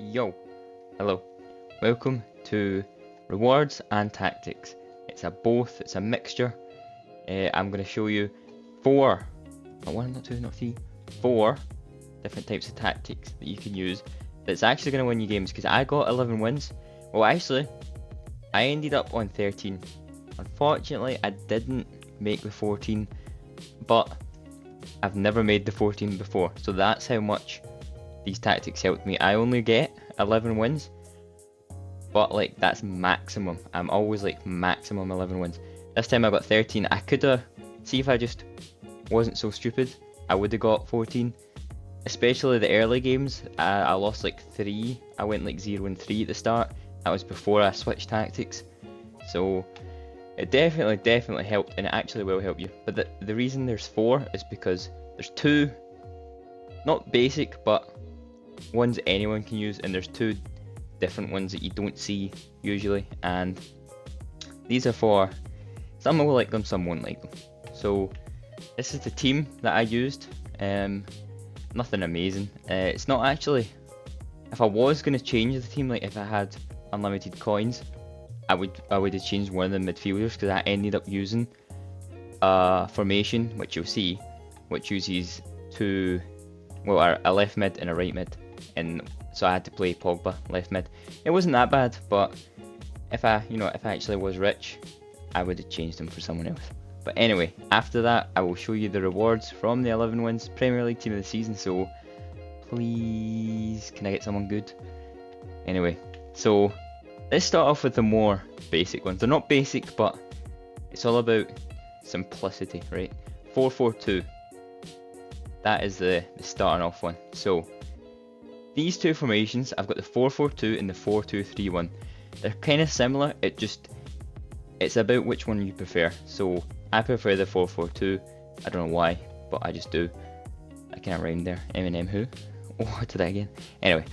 Yo, hello, welcome to Rewards and Tactics. It's a mixture. I'm going to show you not one, not two, not three, four different types of tactics that you can use that's actually going to win you games, because I got 11 wins. Well, actually, I ended up on 13. Unfortunately, I didn't make the 14, but I've never made the 14 before, so that's how much these tactics helped me. I only get 11 wins, but like that's maximum. I'm always like maximum 11 wins. This time I got 13. I could have, see if I just wasn't so stupid, I would have got 14. Especially the early games, I lost like 3. I went like 0-3 at the start. That was before I switched tactics. So it definitely helped, and it actually will help you. But the reason there's 4 is because there's 2, not basic, but ones anyone can use, and there's 2 different ones that you don't see usually, and these are for some will like them, some won't like them. So this is the team that I used. Nothing amazing. It's not actually, if I was going to change the team, like if I had unlimited coins, I would have changed one of the midfielders, because I ended up using a formation, which you'll see, which uses a left mid and a right mid, and so I had to play Pogba left mid. It wasn't that bad, but if I actually was rich, I would have changed him for someone else. But anyway, after that, I will show you the rewards from the 11 wins Premier League Team of the Season. So please, can I get someone good? Anyway, so let's start off with the more basic ones. They're not basic, but it's all about simplicity, right? 4-4-2. That is the starting off one. So these 2 formations, I've got the 4-4-2 and the 4-2-3-1. They're kind of similar. It's about which one you prefer. So I prefer the 4-4-2. I don't know why, but I just do. I can't rhyme there. Eminem who? Oh, what did I again? Anyway.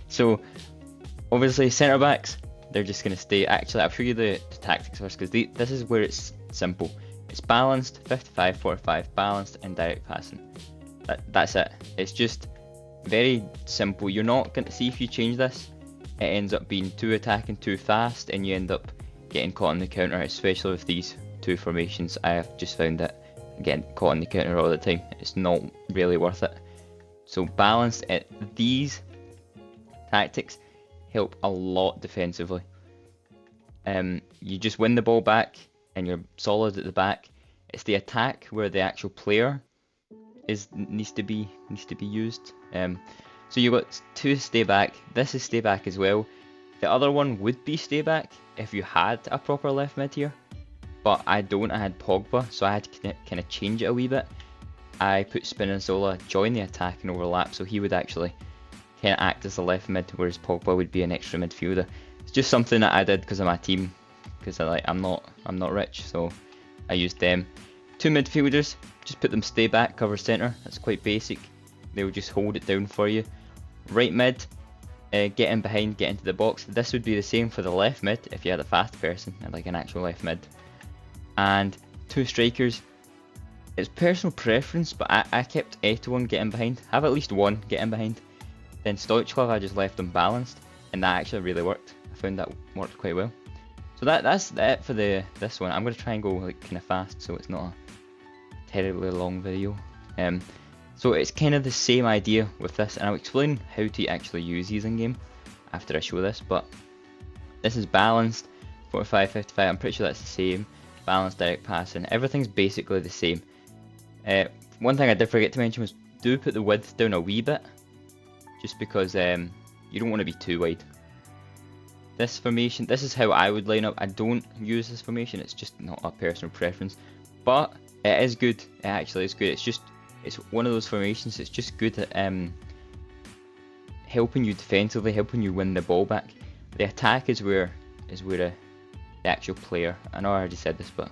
So obviously centre backs, they're just going to stay. Actually, I'll show you the tactics first, because this is where it's simple. It's balanced, 55-45, balanced and direct passing. That's it. It's just very simple. You're not going to see, if you change this, it ends up being too attacking, too fast, and you end up getting caught on the counter, especially with these 2 formations. I have just found that getting caught on the counter all the time, it's not really worth it. So balanced, these tactics help a lot defensively. You just win the ball back and you're solid at the back. It's the attack where the actual player needs to be used. So you've got 2 stay back. This is stay back as well. The other one would be stay back if you had a proper left mid here, but I don't. I had Pogba, so I had to kind of change it a wee bit. I put Spinazzola join the attack and overlap, so he would actually kind of act as a left mid, whereas Pogba would be an extra midfielder. It's just something that I did because of my team, because I'm not rich, so I used them. 2 midfielders, just put them stay back, cover centre. That's quite basic. They'll just hold it down for you. Right mid, get in behind, get into the box. This would be the same for the left mid if you had a fast person, like an actual left mid. And 2 strikers. It's personal preference, but I kept Eto'o on get in behind. Have at least one get in behind. Then Stoichkov, I just left them balanced, and that actually really worked. I found that worked quite well. So that's it for this one. I'm going to try and go like kind of fast, so it's not a terribly long video. So it's kind of the same idea with this, and I'll explain how to actually use these in game after I show this. But this is balanced, 45-55. I'm pretty sure that's the same. Balanced, direct passing. Everything's basically the same. One thing I did forget to mention was do put the width down a wee bit, just because you don't want to be too wide. This formation, this is how I would line up. I don't use this formation. It's just not a personal preference, but it is good. It actually is good. It's one of those formations that's just good at helping you defensively, helping you win the ball back. The attack is where the actual player, I know I already said this, but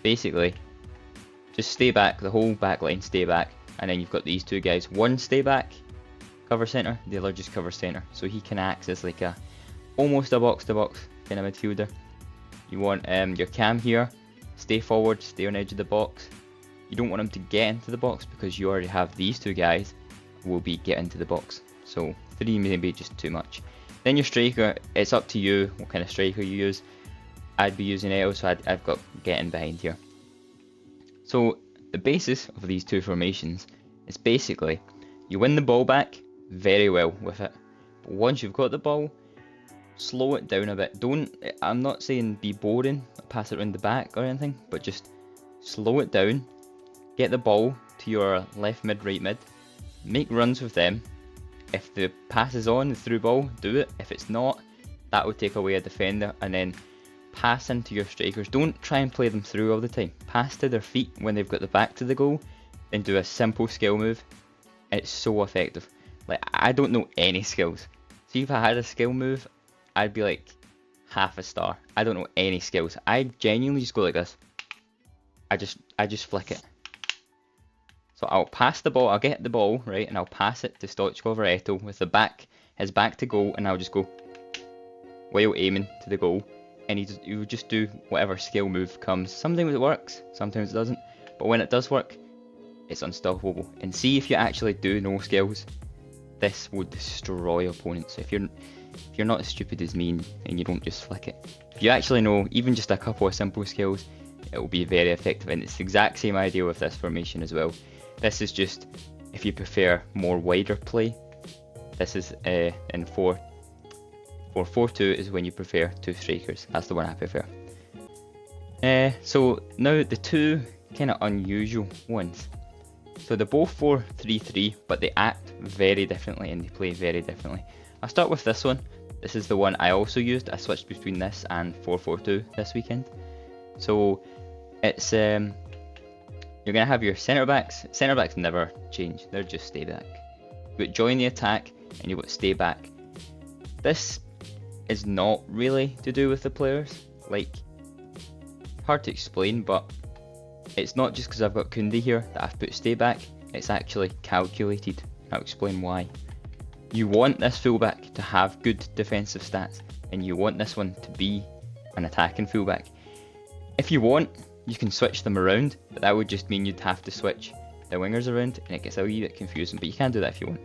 basically just stay back, the whole back line stay back, and then you've got these 2 guys. One stay back, cover centre, the other just cover centre, so he can act as like almost a box to box kind of midfielder. You want your cam here, stay forward, stay on edge of the box. You don't want him to get into the box, because you already have these 2 guys who will be get into the box. so 3 may be just too much. Then your striker, it's up to you what kind of striker you use. I'd be using Eto, so I've got getting behind here. So the basis of these two formations is basically you win the ball back very well with it. But once you've got the ball, slow it down a bit. I'm not saying be boring, pass it around the back or anything, but just slow it down. Get the ball to your left mid, right mid. Make runs with them. If the pass is on, the through ball, do it. If it's not, that will take away a defender, and then pass into your strikers. Don't try and play them through all the time. Pass to their feet when they've got the back to the goal, then do a simple skill move. It's so effective. Like, I don't know any skills. See, if I had a skill move, I'd be like half a star. I don't know any skills. I genuinely just go like this. I just flick it. So I'll pass the ball, I'll get the ball, right, and I'll pass it to Stoichkov or Eto with his back to goal, and I'll just go while aiming to the goal, and he will just do whatever skill move comes. Sometimes it works, sometimes it doesn't, but when it does work, it's unstoppable. And see, if you actually do know skills, this will destroy opponents. If you're not as stupid as me and you don't just flick it, if you actually know even just a couple of simple skills, it will be very effective. And it's the exact same idea with this formation as well. This is just if you prefer more wider play. This is in 4-4-2 is when you prefer two strikers. That's the one I prefer. So now the two kind of unusual ones. So they're both 4-3-3, but they act very differently and they play very differently. I'll start with this one. This is the one I also used. I switched between this and 4-4-2 this weekend. So it's you're going to have your centre backs. Centre backs never change, they're just stay back. You've got join the attack and you've got stay back. This is not really to do with the players. Like, hard to explain, but it's not just because I've got Koundé here that I've put stay back. It's actually calculated. I'll explain why. You want this fullback to have good defensive stats, and you want this one to be an attacking fullback. If you want, you can switch them around, but that would just mean you'd have to switch the wingers around, and it gets a wee bit confusing, but you can do that if you want.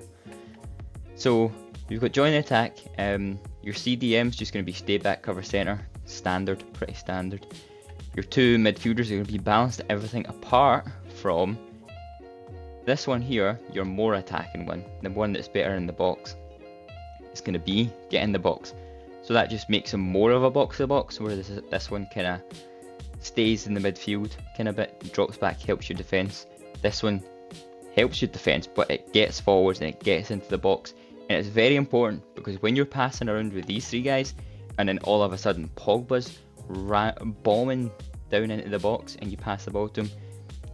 So you've got join the attack. Your CDM is just going to be stay back, cover centre, standard, pretty standard. Your two midfielders are going to be balanced everything apart from this one here, your more attacking one, the one that's better in the box. It's going to be get in the box. So that just makes him more of a box-to-box, where this one kind of stays in the midfield, kind of bit, drops back, helps your defence. This one helps your defence, but it gets forwards and it gets into the box. And it's very important, because when you're passing around with these three guys, and then all of a sudden Pogba's bombing down into the box and you pass the ball to him,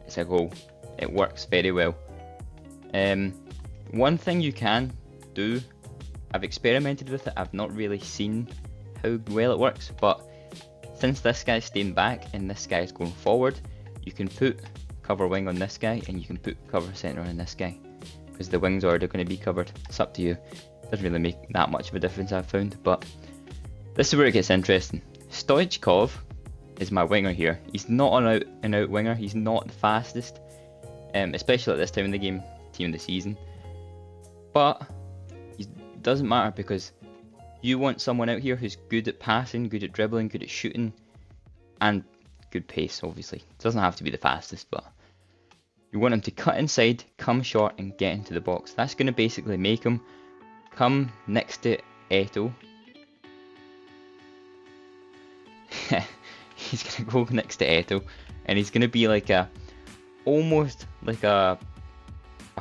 it's a goal. It works very well. One thing you can do, I've experimented with it, I've not really seen how well it works, but since this guy's staying back and this guy's going forward, you can put cover wing on this guy and you can put cover centre on this guy, because the wings are already going to be covered. It's up to you. Doesn't really make that much of a difference, I've found, but this is where it gets interesting. Stoichkov is my winger here. He's not an out and out winger. He's not the fastest, especially at this time in the game, team of the season. But it doesn't matter, because you want someone out here who's good at passing, good at dribbling, good at shooting, and good pace, obviously. It doesn't have to be the fastest, but you want him to cut inside, come short, and get into the box. That's going to basically make him come next to Eto. He's going to go next to Eto, and he's going to be like almost like a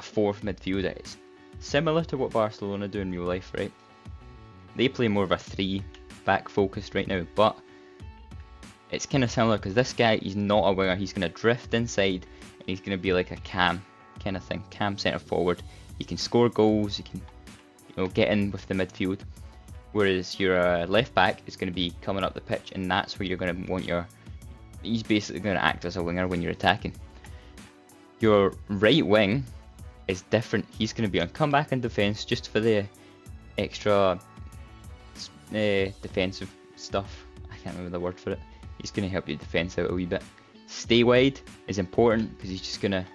fourth midfielder. It's similar to what Barcelona do in real life, right? They play more of a 3-back focused right now, but it's kind of similar, because this guy, he's not a winger. He's going to drift inside, and he's going to be like a cam kind of thing, cam centre forward. He can score goals, he can, get in with the midfield. Whereas your left back is going to be coming up the pitch, and that's where you're going to want he's basically going to act as a winger when you're attacking. Your right wing is different. He's going to be on comeback and defence, just for the extra defensive stuff. I can't remember the word for it. He's going to help your defence out a wee bit. Stay wide is important, because he's just going to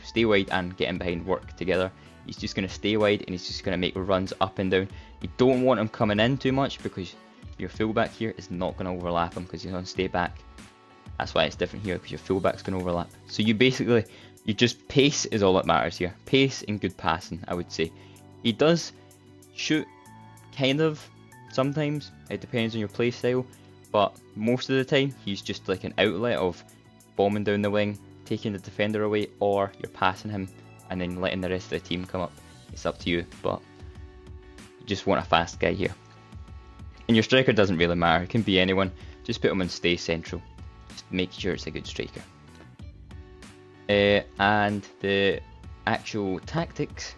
stay wide and get in behind, work together, He's just going to stay wide and he's just going to make runs up and down. You don't want him coming in too much because your fullback here is not going to overlap him because he's on stay back. That's why it's different here, because your fullback's going to overlap. So you just pace is all that matters here. Pace and good passing, I would say. He does shoot kind of sometimes. It depends on your play style. But most of the time, he's just like an outlet of bombing down the wing, taking the defender away, or you're passing him and then letting the rest of the team come up. It's up to you, but you just want a fast guy here. And your striker doesn't really matter. It can be anyone. Just put him on stay central. Just make sure it's a good striker. And the actual tactics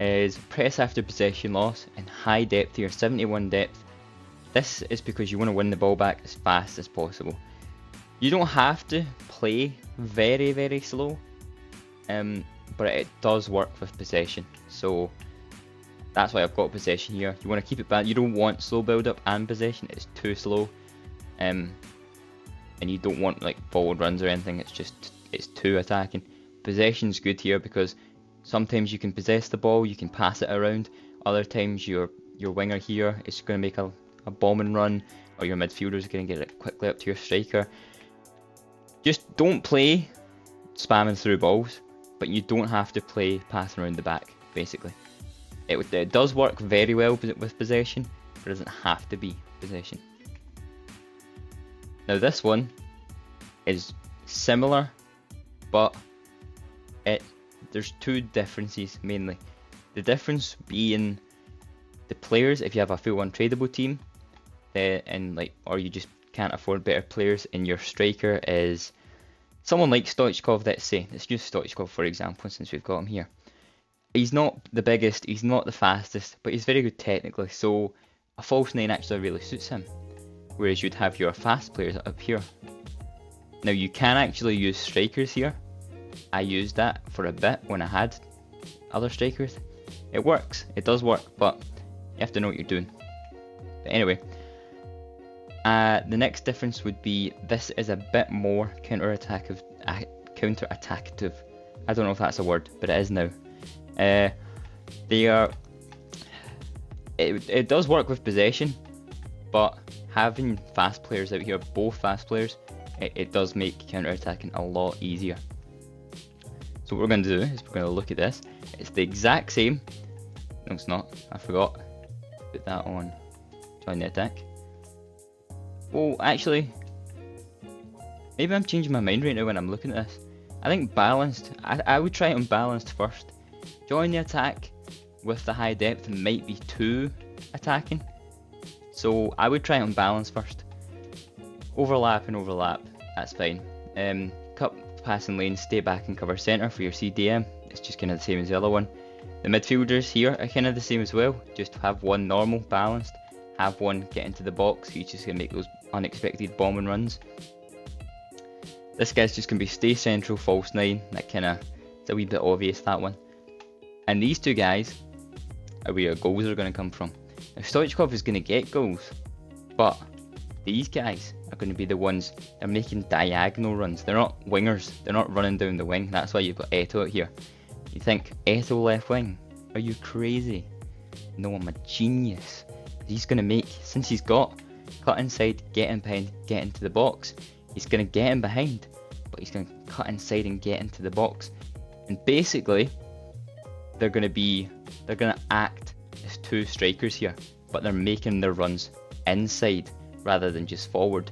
is press after possession loss and high depth here, 71 depth. This is because you want to win the ball back as fast as possible. You don't have to play very, very slow, but it does work with possession. So that's why I've got possession here. You want to keep it back. You don't want slow build up and possession. It's too slow, and you don't want like forward runs or anything. It's too attacking. Possession's good here because sometimes you can possess the ball, you can pass it around. Other times your winger here is going to make a bombing run, or your midfielder is going to get it quickly up to your striker. Just don't play spamming through balls, but you don't have to play passing around the back, basically. It does work very well with possession, but it doesn't have to be possession. Now this one is similar, but there's two differences mainly. The difference being the players. If you have a full untradeable team, or you just can't afford better players, and your striker is someone like Stoichkov, let's say. Let's use Stoichkov for example, since we've got him here. He's not the biggest, he's not the fastest, but he's very good technically, so a false 9 actually really suits him. Whereas you'd have your fast players up here. Now you can actually use strikers here. I used that for a bit when I had other strikers. It works, it does work, but you have to know what you're doing. But anyway, the next difference would be this is a bit more counter-attactive. I don't know if that's a word, but it is now. It does work with possession, but having fast players out here, both fast players, it does make counter-attacking a lot easier. So what we're going to do is we're going to look at this. It's the exact same. No, it's not. I forgot. Put that on. Join the attack. Well, actually, maybe I'm changing my mind right now when I'm looking at this. I think balanced. I would try it on balanced first. Join the attack with the high depth might be too attacking. So I would try it on balance first. Overlap and overlap. That's fine. Cut passing lane, stay back and cover centre for your CDM. It's just kind of the same as the other one. The midfielders here are kind of the same as well. Just have one normal, balanced. Have one get into the box. He's just going to make those unexpected bombing runs. This guy's just going to be stay central, false 9. That kind of, it's a wee bit obvious, that one. And these two guys are where your goals are going to come from. Now Stoichkov is going to get goals, but these guys are going to be the ones that are making diagonal runs. They're not wingers. They're not running down the wing. That's why you've got Eto out here. You think, Eto left wing? Are you crazy? No, I'm a genius. He's going to make, since he's got cut inside, get in behind, get into the box, he's going to get in behind, but he's going to cut inside and get into the box. And basically, they're going to act as two strikers here, but they're making their runs inside rather than just forward.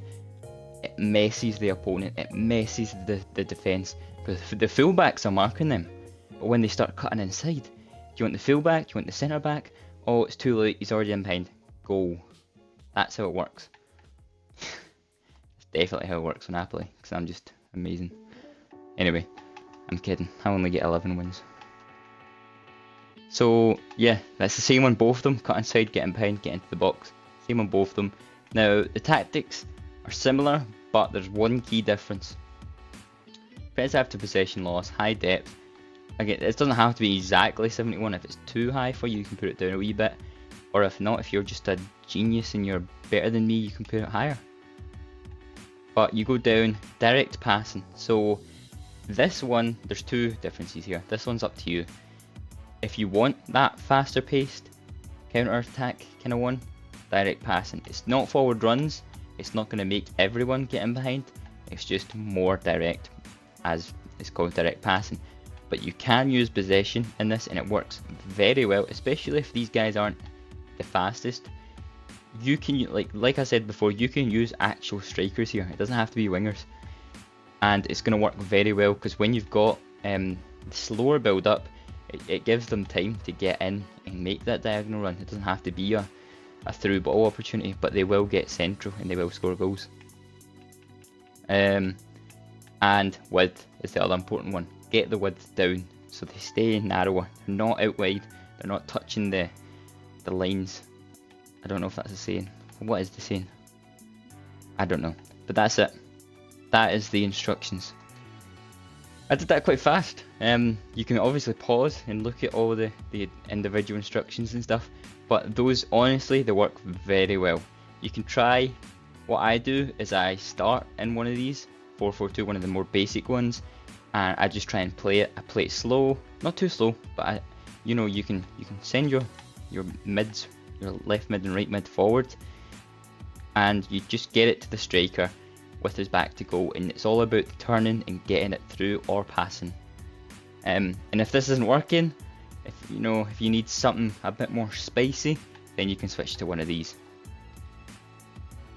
It messes the opponent, it messes the defence, because the fullbacks are marking them, but when they start cutting inside, do you want the fullback, do you want the centre back? Oh, it's too late, he's already in behind. Goal. That's how it works. It's definitely how it works when I play, because I'm just amazing. Anyway, I'm kidding, I only get 11 wins. So yeah, that's the same on both of them. Cut inside, get in behind, get into the box. Same on both of them. Now the tactics are similar, but there's one key difference. Press after possession loss, high depth. Again, it doesn't have to be exactly 71. If it's too high for you, you can put it down a wee bit. Or if not, if you're just a genius and you're better than me, you can put it higher. But you go down direct passing. So this one, there's two differences here. This one's up to you. if you want that faster paced counter attack kind of one, direct passing. It's not forward runs, it's not going to make everyone get in behind, it's just more direct, as it's called direct passing. But you can use possession in this and it works very well, especially if these guys aren't the fastest. You can, like I said before, you can use actual strikers here, it doesn't have to be wingers. And it's going to work very well because when you've got the slower build up, it gives them time to get in and make that diagonal run. It doesn't have to be a through ball opportunity, but they will get central and they will score goals. And width is the other important one. Get the width down so they stay narrower. They're not out wide. They're not touching the lines. I don't know if that's a saying. What is the saying? I don't know. But that's it. That is the instructions. I did that quite fast. You can obviously pause and look at all the individual instructions and stuff, but those, honestly, they work very well. You can try. What I do is I start in one of these 4-4-2, one of the more basic ones, and I just try and play it. I play it slow, not too slow, but you can send your mids, your left mid and right mid forward, and you just get it to the striker with his back to goal, and it's all about turning and getting it through or passing. And if this isn't working, if you need something a bit more spicy, then you can switch to one of these.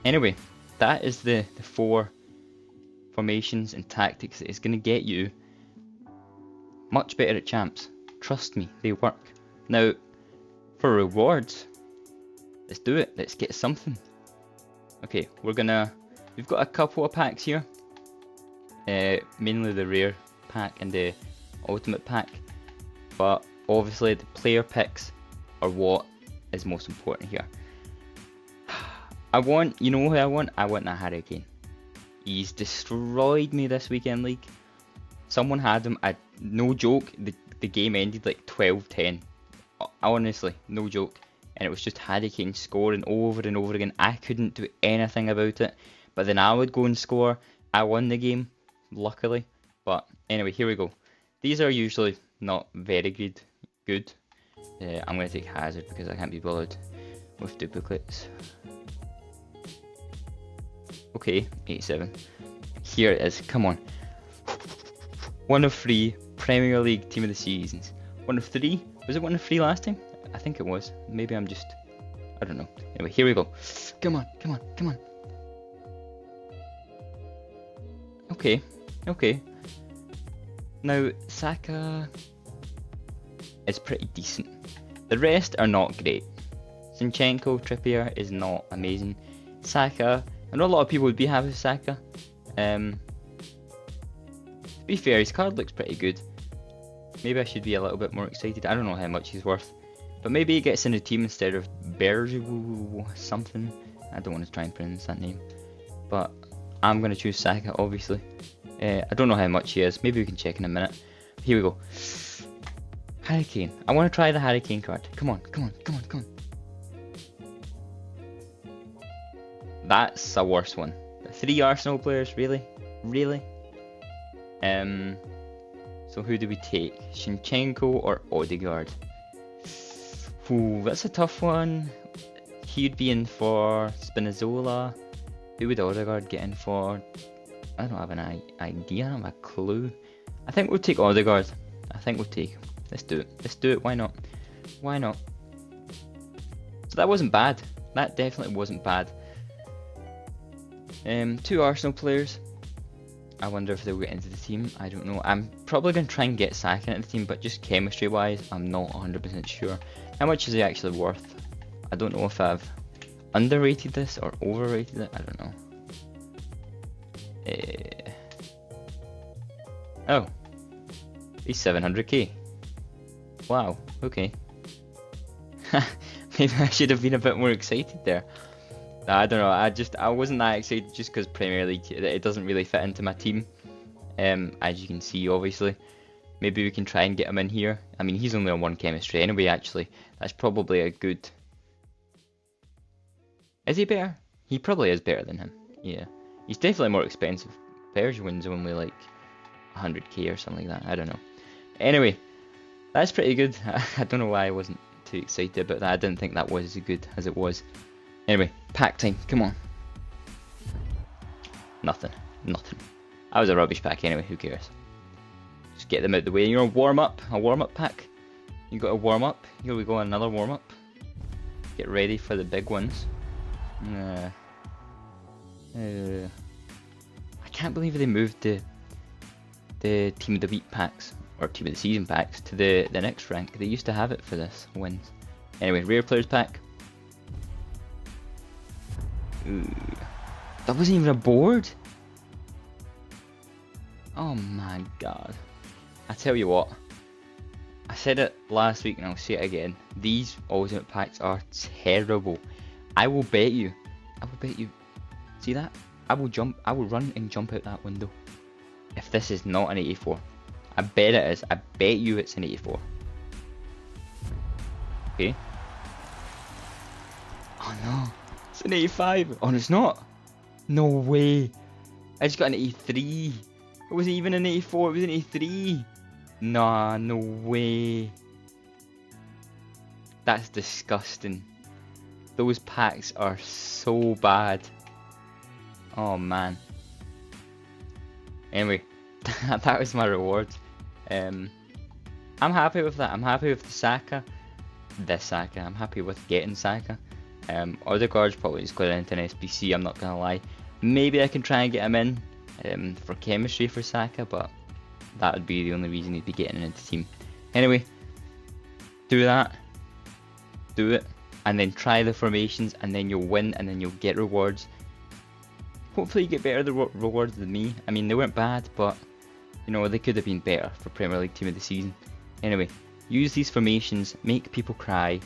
Anyway, that is the 4 formations and tactics that is going to get you much better at champs. Trust me, they work. Now, for rewards, let's do it. Let's get something. Okay, we've got a couple of packs here, mainly the rare pack and the ultimate pack, but obviously the player picks are what is most important here. You know who I want? I want that Harry Kane. He's destroyed me this weekend league. Someone had him, no joke, the game ended like 12-10, honestly, no joke, and it was just Harry Kane scoring over and over again. I couldn't do anything about it. But then I would go and score. I won the game, luckily. But anyway, here we go. These are usually not very good. I'm going to take Hazard because I can't be bothered with duplicates. Okay, 87. Here it is. Come on. 1 of 3 Premier League Team of the Seasons. 1 of 3? Was it 1 of 3 last time? I think it was. Maybe I'm just... I don't know. Anyway, here we go. Come on, come on, come on. Okay. Now, Saka is pretty decent. The rest are not great. Zinchenko, Trippier is not amazing. Saka, I know a lot of people would be happy with Saka. To be fair, his card looks pretty good. Maybe I should be a little bit more excited. I don't know how much he's worth. But maybe he gets in a team instead of Berju something. I don't want to try and pronounce that name. But I'm going to choose Saka, obviously. I don't know how much he is. Maybe we can check in a minute. Here we go. Harry Kane. I want to try the Harry Kane card. Come on. That's a worse one. 3 Arsenal players, really? So who do we take? Zinchenko or Odegaard? Ooh, that's a tough one. He'd be in for Spinazzola. Who would Odegaard get in for? I don't have an idea. I don't have a clue. I think we'll take Odegaard. Let's do it. Why not? So that wasn't bad. That definitely wasn't bad. 2 Arsenal players. I wonder if they'll get into the team. I don't know. I'm probably going to try and get Saka into the team, but just chemistry wise, I'm not 100% sure. How much is he actually worth? I don't know if I've underrated this or overrated it. I don't know. Oh, he's 700k. Wow, okay. Maybe I should have been a bit more excited there. I don't know, I wasn't that excited just because Premier League, it doesn't really fit into my team. As you can see, obviously. Maybe we can try and get him in here. I mean, he's only on 1 chemistry anyway, actually. That's probably a good... Is he better? He probably is better than him, yeah. He's definitely more expensive. Bergwijn's only like 100k or something like that, I don't know. Anyway, That's pretty good. I don't know why I wasn't too excited about that. I didn't think that was as good as it was. Anyway, pack time. Come on. Nothing. Nothing. That was a rubbish pack anyway. Who cares? Just get them out the way. You're a warm up. A warm up pack. You got a warm up. Here we go. Another warm up. Get ready for the big ones. I can't believe they moved the Team of the Week packs, or Team of the Season packs, to the next rank. They used to have it for this wins. Anyway, Rare Players pack. Ooh. That wasn't even a board? Oh my god. I tell you what. I said it last week and I'll say it again. These Ultimate packs are terrible. I will bet you. See that? I will run and jump out that window if this is not an 84. I bet it is. I bet you it's an 84. Okay. Oh no. It's an 85. Oh, it's not. No way. I just got an 83. It wasn't even an 84. It was an 83. Nah, no way. That's disgusting. Those packs are so bad. Oh man. Anyway, that was my reward. I'm happy with that. I'm happy with the Saka. This Saka. I'm happy with getting Saka. Other cards probably just going into an SBC, I'm not gonna lie. Maybe I can try and get him in for chemistry for Saka, but that would be the only reason he'd be getting into the team. Anyway, do that. Do it. And then try the formations, and then you'll win, and then you'll get rewards. Hopefully you get better rewards than me. I mean, they weren't bad, but you know, they could have been better for Premier League Team of the Season. Anyway, use these formations, make people cry,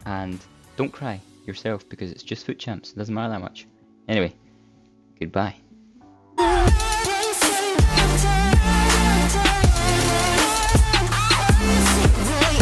and don't cry yourself because it's just foot champs. It doesn't matter that much. Anyway, goodbye.